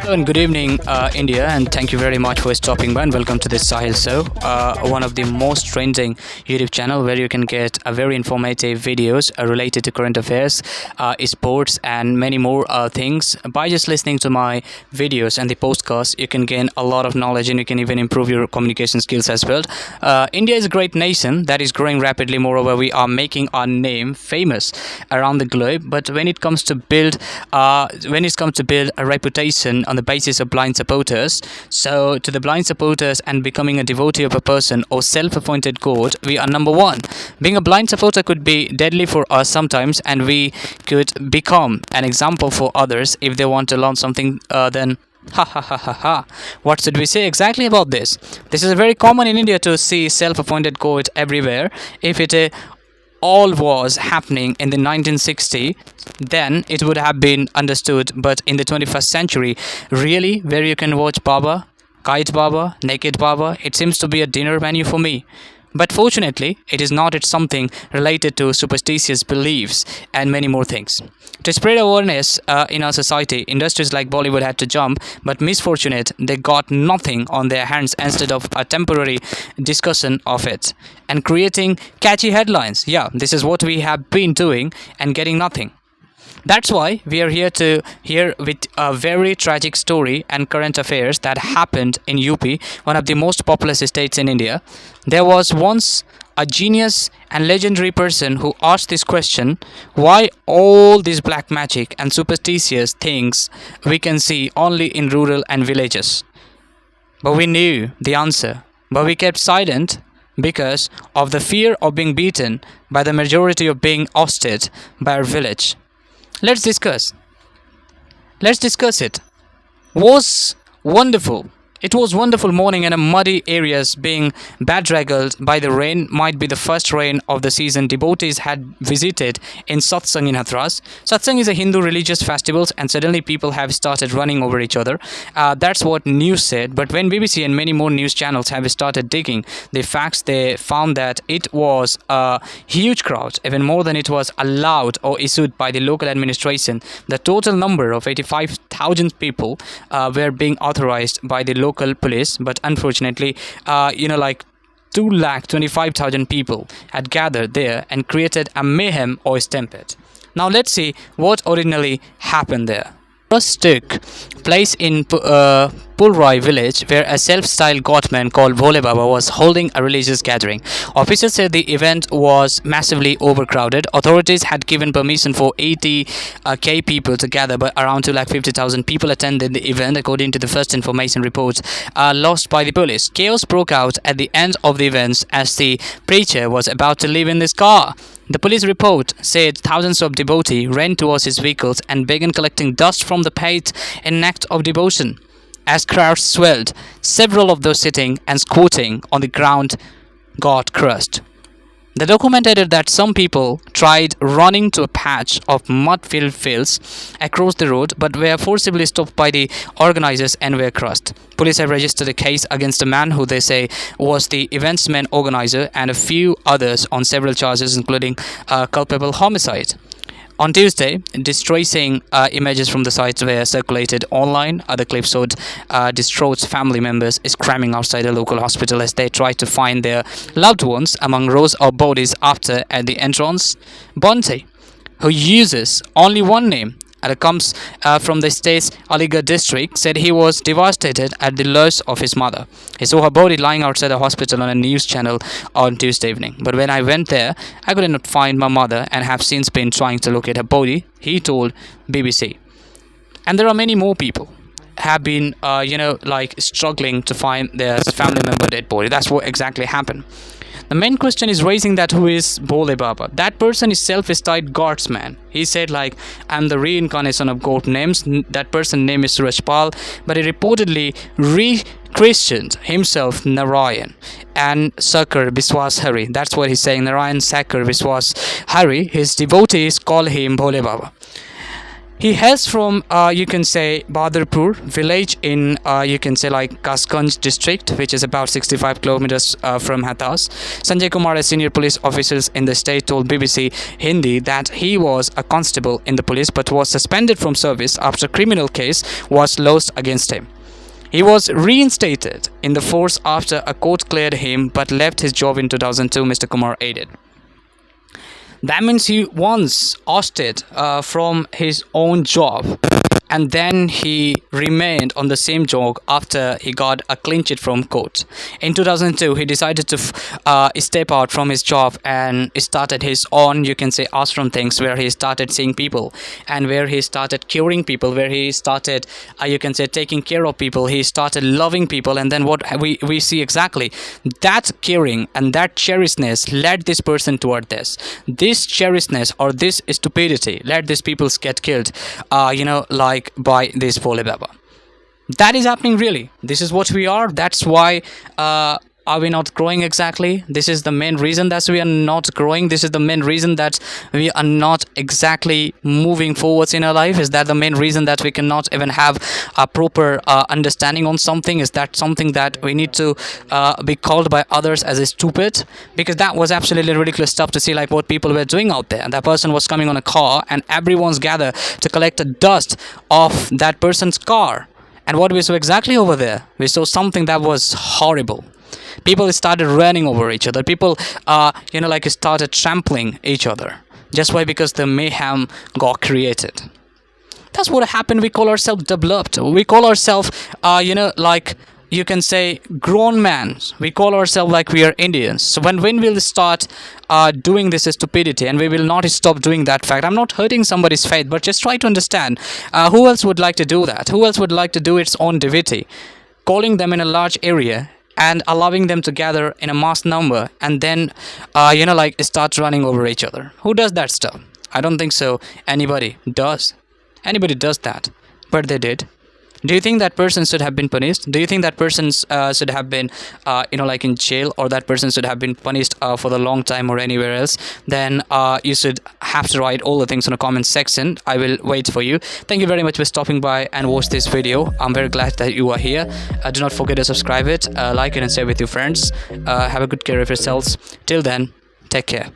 Hello and good evening, India, and thank you very much for stopping by and welcome to this Sahil Show, one of the most trending YouTube channel where you can get very informative videos related to current affairs, sports, and many more things. By just listening to my videos and the podcasts, you can gain a lot of knowledge and you can even improve your communication skills as well. India is a great nation that is growing rapidly. Moreover, we are making our name famous around the globe. But when it comes to build a reputation on the basis of blind supporters. So, to the blind supporters and becoming a devotee of a person or self-appointed god, we are number one. Being a blind supporter could be deadly for us sometimes, and we could become an example for others if they want to learn something. Then. Ha ha ha ha ha. What should we say exactly about this? This is very common in India to see self-appointed god everywhere. If it all was happening in the 1960s, then it would have been understood. But in the 21st century, really, where you can watch Baba, Kite Baba, Naked Baba, it seems to be a dinner menu for me. But fortunately, it is not. It's something related to superstitious beliefs and many more things. To spread awareness in our society, industries like Bollywood had to jump, but misfortunate, they got nothing on their hands instead of a temporary discussion of it and creating catchy headlines. Yeah, this is what we have been doing and getting nothing. That's why we are here with a very tragic story and current affairs that happened in UP, one of the most populous states in India. There was once a genius and legendary person who asked this question: why all this black magic and superstitious things we can see only in rural and villages? But we knew the answer, but we kept silent because of the fear of being beaten by the majority of being ousted by our village. Let's discuss. Let's discuss it. Was wonderful. It was wonderful morning in a muddy areas being bedraggled by the rain. Might be the first rain of the season. Devotees had visited in Satsang in Hathras. Satsang is a Hindu religious festival, and suddenly people have started running over each other. That's what news said. But when BBC and many more news channels have started digging the facts, they found that it was a huge crowd, even more than it was allowed or issued by the local administration. The total number of 85,000 people were being authorized by the local police, but unfortunately, like 225,000 people had gathered there and created a mayhem or stampede. Now let's see what originally happened there. First took place in Pulrai village, where a self-styled godman called Bhole Baba was holding a religious gathering. Officials said the event was massively overcrowded. Authorities had given permission for 80k people to gather, but around 250,000 people attended the event, according to the first information reports lost by the police. Chaos broke out at the end of the events as the preacher was about to leave in his car. The police report said thousands of devotees ran towards his vehicles and began collecting dust from the pate in an act of devotion. As crowds swelled, several of those sitting and squatting on the ground got crushed. The document added that some people tried running to a patch of mud-filled fields across the road, but were forcibly stopped by the organizers and were crushed. Police have registered a case against a man who they say was the event's main organizer and a few others on several charges, including culpable homicide. On Tuesday, distressing images from the sites were circulated online. Other clips showed distraught family members screaming outside a local hospital as they tried to find their loved ones among rows of bodies after at the entrance. Bonte, who uses only one name and comes from the state's Aligarh district, said he was devastated at the loss of his mother. He saw her body lying outside a hospital on a news channel on Tuesday evening. But when I went there, I could not find my mother and have since been trying to locate her body, he told BBC. And there are many more people have been, struggling to find their family member dead body. That's what exactly happened. The main question is raising that who is Bhole Baba? That person is self-styled God's man. He said I'm the reincarnation of God names. That person's name is Surajpal, but he reportedly re-christianed himself Narayan and Sakar Viswas Hari. That's what he's saying, Narayan Sakar Viswas Hari. His devotees call him Bhole Baba. He hails from, you can say, Badarpur village in, you can say, like Kasganj district, which is about 65 kilometers from Hathras. Sanjay Kumar, a senior police officer in the state, told BBC Hindi that he was a constable in the police but was suspended from service after a criminal case was lodged against him. He was reinstated in the force after a court cleared him but left his job in 2002, Mr. Kumar added. That means he once ousted from his own job, and then he remained on the same job after he got a clean sheet from court. In 2002, he decided to step out from his job and started his own, you can say, ashram things, where he started seeing people and where he started curing people, where he started, you can say, taking care of people. He started loving people, and then what we see exactly, that caring and that cherishedness led this person toward this. This cherishedness or this stupidity let these people get killed, like by this Bhole Baba. That is happening really. This is what we are. That's why are we not growing exactly? This is the main reason that we are not growing. This is the main reason that we are not exactly moving forwards in our life. Is that the main reason that we cannot even have a proper understanding on something? Is that something that we need to be called by others as a stupid? Because that was absolutely ridiculous stuff to see, like what people were doing out there. That person was coming on a car and everyone's gathered to collect the dust of that person's car. And what we saw exactly over there, we saw something that was horrible. People started running over each other. People, started trampling each other. Just why? Because the mayhem got created. That's what happened. We call ourselves developed. We call ourselves, you can say, grown men. We call ourselves like we are Indians. So when we'll start doing this stupidity, and we will not stop doing that fact. I'm not hurting somebody's faith, but just try to understand. Who else would like to do that? Who else would like to do its own devotee? Calling them in a large area and allowing them to gather in a mass number and then, start running over each other. Who does that stuff? I don't think so. Anybody does that, but they did. Do you think that person should have been punished? Do you think that person should have been, in jail, or that person should have been punished for the long time or anywhere else? Then you should have to write all the things in the comment section. I will wait for you. Thank you very much for stopping by and watch this video. I'm very glad that you are here. Do not forget to subscribe it, like it, and share with your friends. Have a good care of yourselves. Till then, take care.